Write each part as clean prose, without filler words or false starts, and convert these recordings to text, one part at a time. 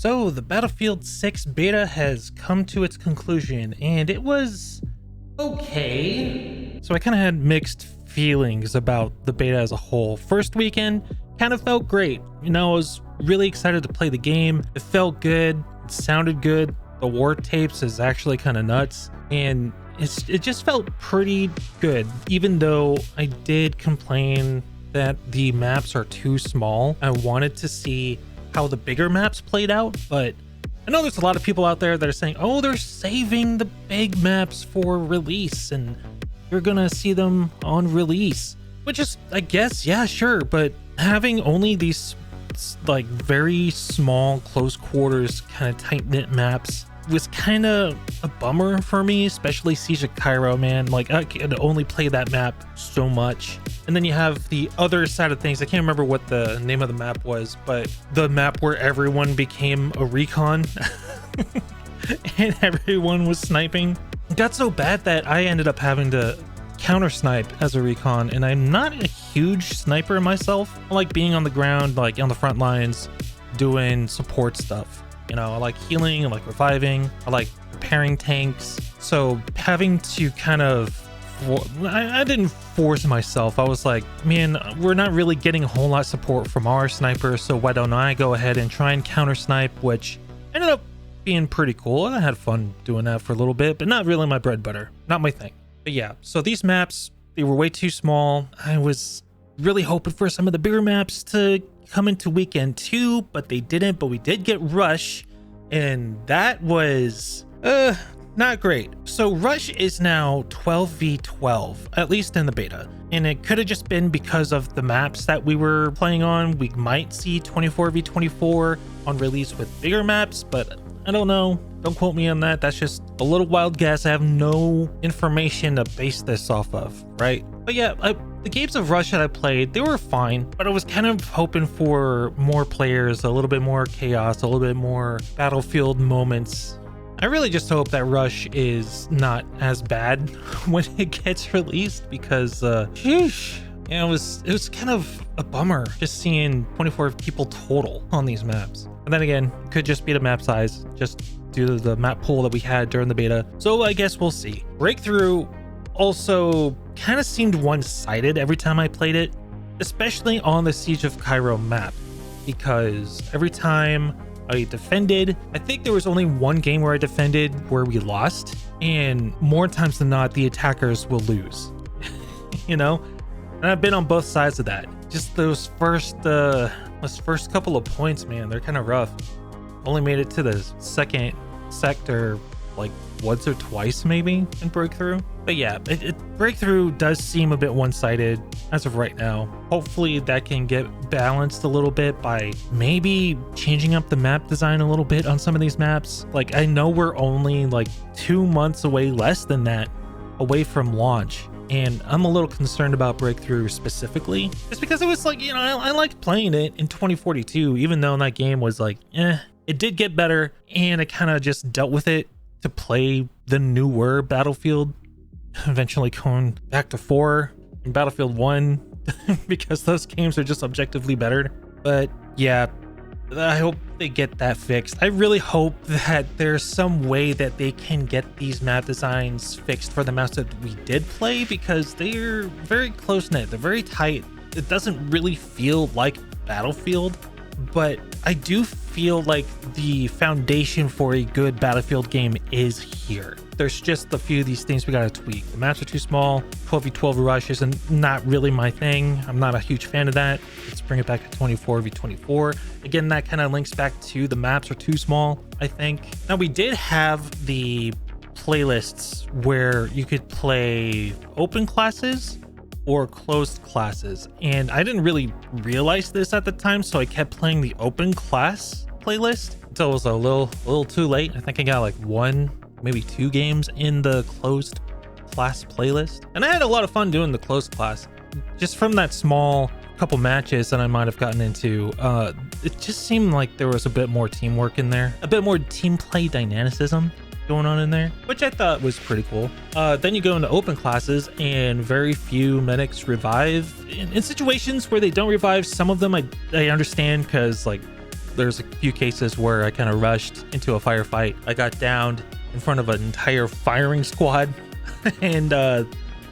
So the Battlefield 6 beta has come to its conclusion, and it was okay. So I kind of had mixed feelings about the beta as a whole. First weekend kind of felt great. You know, I was really excited to play the game. It felt good. It sounded good. The war tapes is actually kind of nuts, and it just felt pretty good, even though I did complain that the maps are too small. I wanted to see how the bigger maps played out, but I know there's a lot of people out there that are saying, oh, they're saving the big maps for release and you're gonna see them on release, which is, I guess, yeah, sure, but having only these like very small close quarters kind of tight-knit maps was kind of a bummer for me, especially Siege of Cairo, man. Like, I could only play that map so much. And then you have the other side of things. I can't remember what the name of the map was, but the map where everyone became a recon and everyone was sniping. It got so bad that I ended up having to counter snipe as a recon, and I'm not a huge sniper myself. I like being on the ground, like on the front lines, doing support stuff. You know, I like healing, I like reviving, I like repairing tanks. So having to kind of, I didn't force myself. I was like, man, we're not really getting a whole lot of support from our sniper, so why don't I go ahead and try and counter snipe, which ended up being pretty cool. I had fun doing that for a little bit, but not really my bread and butter, not my thing. But yeah, so these maps, they were way too small. I was really hoping for some of the bigger maps to come into weekend 2, but they didn't. But we did get Rush, and that was not great. So Rush is now 12v12, at least in the beta, and it could have just been because of the maps that we were playing on. We might see 24v24 on release with bigger maps, but I don't know. Don't quote me on that. That's just a little wild guess. I have no information to base this off of, right? But yeah, the games of Rush that I played, they were fine, but I was kind of hoping for more players, a little bit more chaos, a little bit more Battlefield moments. I really just hope that Rush is not as bad when it gets released, because sheesh. Yeah, it was kind of a bummer just seeing 24 people total on these maps. And then again, it could just be the map size, just due to the map pool that we had during the beta. So I guess we'll see. Breakthrough also kind of seemed one-sided every time I played it, especially on the Siege of Cairo map, because every time I defended, I think there was only one game where I defended where we lost, and more times than not, the attackers will lose, you know? And I've been on both sides of that. Just those first couple of points, man, they're kind of rough. Only made it to the second sector like once or twice maybe in Breakthrough. But yeah, Breakthrough does seem a bit one-sided as of right now. Hopefully that can get balanced a little bit by maybe changing up the map design a little bit on some of these maps. Like, I know we're only like 2 months away, less than that, away from launch, and I'm a little concerned about Breakthrough specifically, just because it was like, you know, I liked playing it in 2042, even though that game was like, it did get better, and I kind of just dealt with it to play the newer Battlefield, eventually going back to 4 and Battlefield 1 because those games are just objectively better. But yeah, I hope they get that fixed. I really hope that there's some way that they can get these map designs fixed for the maps that we did play, because they're very close-knit, they're very tight. It doesn't really feel like Battlefield, but I do feel like the foundation for a good Battlefield game is here. There's just a few of these things we gotta tweak. The maps are too small. 12v12 Rush is not really my thing. I'm not a huge fan of that. Let's bring it back to 24v24. Again, that kind of links back to the maps are too small, I think. Now, we did have the playlists where you could play open classes or closed classes, and I didn't really realize this at the time, so I kept playing the open class playlist until it was a little too late. I think I got like 1, maybe 2 games in the closed class playlist, and I had a lot of fun doing the closed class. Just from that small couple matches that I might have gotten into, it just seemed like there was a bit more teamwork in there, a bit more team play dynamicism going on in there, which I thought was pretty cool. Then you go into open classes, and very few medics revive. In situations where they don't revive, some of them I understand, because like There's a few cases where I kind of rushed into a firefight. I got downed in front of an entire firing squad and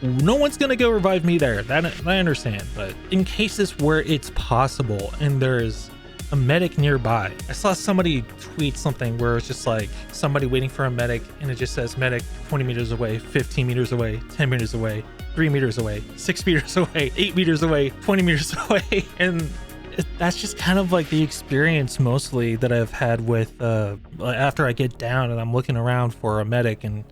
no one's gonna go revive me there. That I understand, but in cases where it's possible and there's a medic nearby. I saw somebody tweet something where it's just like somebody waiting for a medic and it just says medic 20 meters away, 15 meters away, 10 meters away, 3 meters away, 6 meters away, 8 meters away, 20 meters away. And that's just kind of like the experience mostly that I've had with after I get down and I'm looking around for a medic and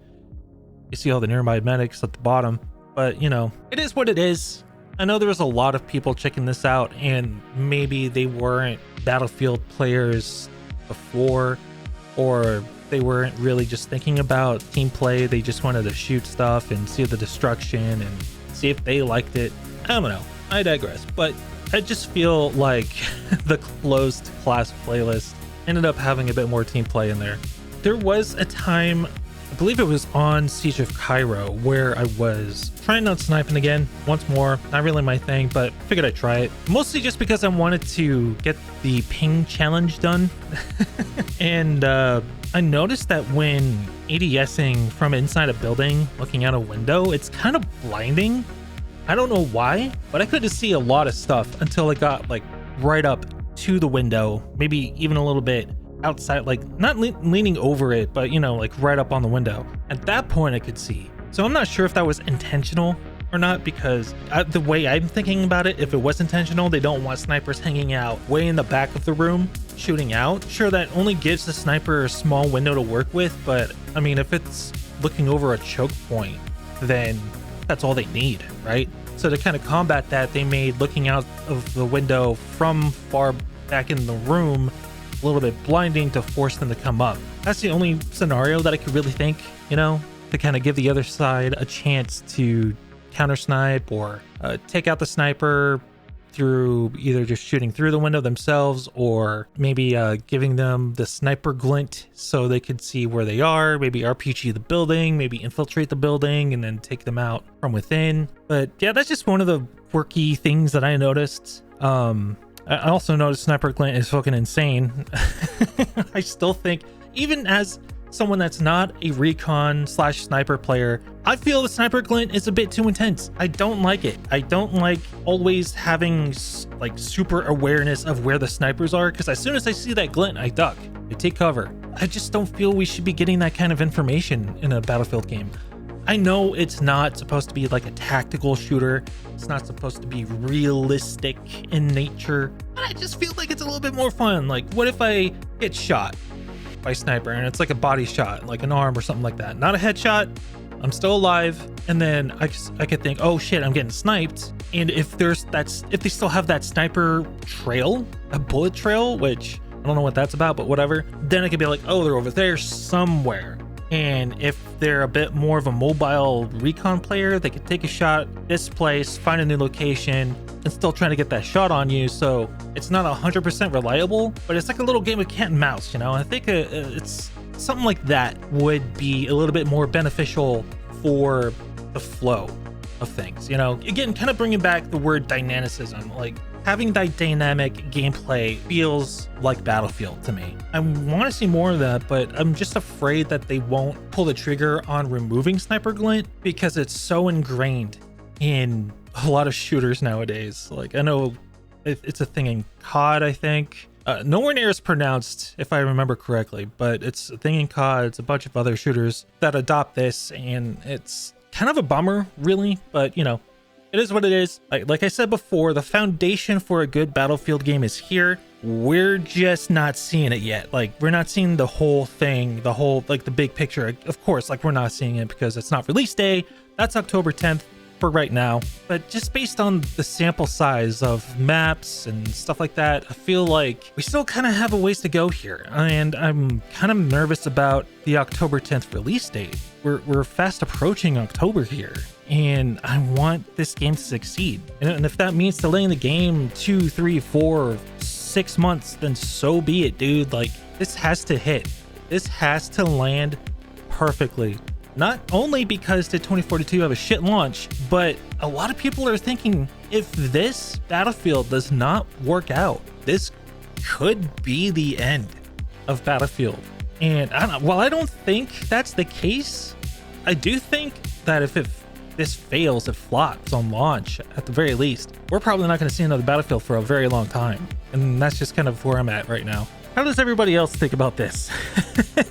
you see all the nearby medics at the bottom. But you know, it is what it is. I know there was a lot of people checking this out and maybe they weren't Battlefield players before, or they weren't really just thinking about team play. They just wanted to shoot stuff and see the destruction and see if they liked it. I don't know. I digress. But I just feel like the closed class playlist ended up having a bit more team play in there. There was a time, I believe it was on Siege of Cairo, where I was trying out sniping again once more. Not really my thing, but figured I'd try it. Mostly just because I wanted to get the ping challenge done. And I noticed that when ADSing from inside a building, looking out a window, it's kind of blinding. I don't know why, but I couldn't see a lot of stuff until it got like right up to the window, maybe even a little bit outside, like not leaning over it, but you know, like right up on the window. At that point I could see. So I'm not sure if that was intentional or not, because the way I'm thinking about it, if it was intentional, they don't want snipers hanging out way in the back of the room shooting out. Sure, that only gives the sniper a small window to work with, but I mean, if it's looking over a choke point, then that's all they need, right? So to kind of combat that, they made looking out of the window from far back in the room a little bit blinding to force them to come up. That's the only scenario that I could really think, you know, to kind of give the other side a chance to counter snipe or take out the sniper through either just shooting through the window themselves, or maybe giving them the sniper glint so they could see where they are, maybe RPG the building, maybe infiltrate the building and then take them out from within. But yeah, that's just one of the quirky things that I noticed. I also noticed sniper glint is fucking insane. I still think, even as someone that's not a recon / sniper player, I feel the sniper glint is a bit too intense. I don't like it. I don't like always having like super awareness of where the snipers are, because as soon as I see that glint, I duck, I take cover. I just don't feel we should be getting that kind of information in a Battlefield game. I know it's not supposed to be like a tactical shooter. It's not supposed to be realistic in nature, but I just feel like it's a little bit more fun. Like, what if I get shot by sniper and it's like a body shot, like an arm or something like that, not a headshot, I'm still alive, and then I could think, oh shit, I'm getting sniped. And if they still have that sniper trail, a bullet trail, which I don't know what that's about, but whatever, then I could be like, oh, they're over there somewhere. And if they're a bit more of a mobile recon player, they could take a shot, displace, find a new location, and still trying to get that shot on you. So it's not 100% reliable, but it's like a little game of cat and mouse, you know? I think it's something like that would be a little bit more beneficial for the flow of things, you know? Again, kind of bringing back the word dynamicism, like having that dynamic gameplay feels like Battlefield to me. I want to see more of that, but I'm just afraid that they won't pull the trigger on removing sniper glint because it's so ingrained in a lot of shooters nowadays. Like, I know it's a thing in COD, I think. Nowhere near as pronounced, if I remember correctly, but it's a thing in COD. It's a bunch of other shooters that adopt this, and it's kind of a bummer, really, but you know, it is what it is. Like I said before, the foundation for a good Battlefield game is here. We're just not seeing it yet. Like, we're not seeing the whole thing, like the big picture. Of course, like, we're not seeing it because it's not release day. That's October 10th for right now. But just based on the sample size of maps and stuff like that, I feel like we still kind of have a ways to go here. And I'm kind of nervous about the October 10th release date. We're fast approaching October here, and I want this game to succeed. And if that means delaying the game 2, 3, 4, 6 months, then so be it, dude. Like, this has to hit. This has to land perfectly. Not only because did 2042 have a shit launch, but a lot of people are thinking if this Battlefield does not work out, this could be the end of Battlefield. And while I don't think that's the case, I do think that if this fails, it flops on launch at the very least, we're probably not going to see another Battlefield for a very long time. And that's just kind of where I'm at right now. How does everybody else think about this?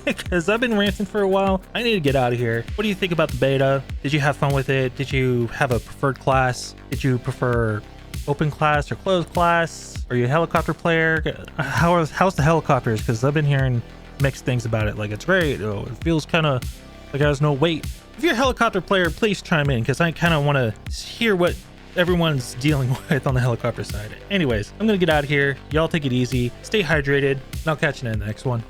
Because I've been ranting for a while. I need to get out of here. What do you think about the beta? Did you have fun with it? Did you have a preferred class? Did you prefer open class or closed class? Are you a helicopter player? How's the helicopters? Because I've been hearing mixed things about it. Like, it's great. Oh, it feels kind of like there's no weight. If you're a helicopter player, please chime in, because I kind of want to hear what everyone's dealing with on the helicopter side. Anyways, I'm gonna get out of here. Y'all take it easy, stay hydrated, and I'll catch you in the next one.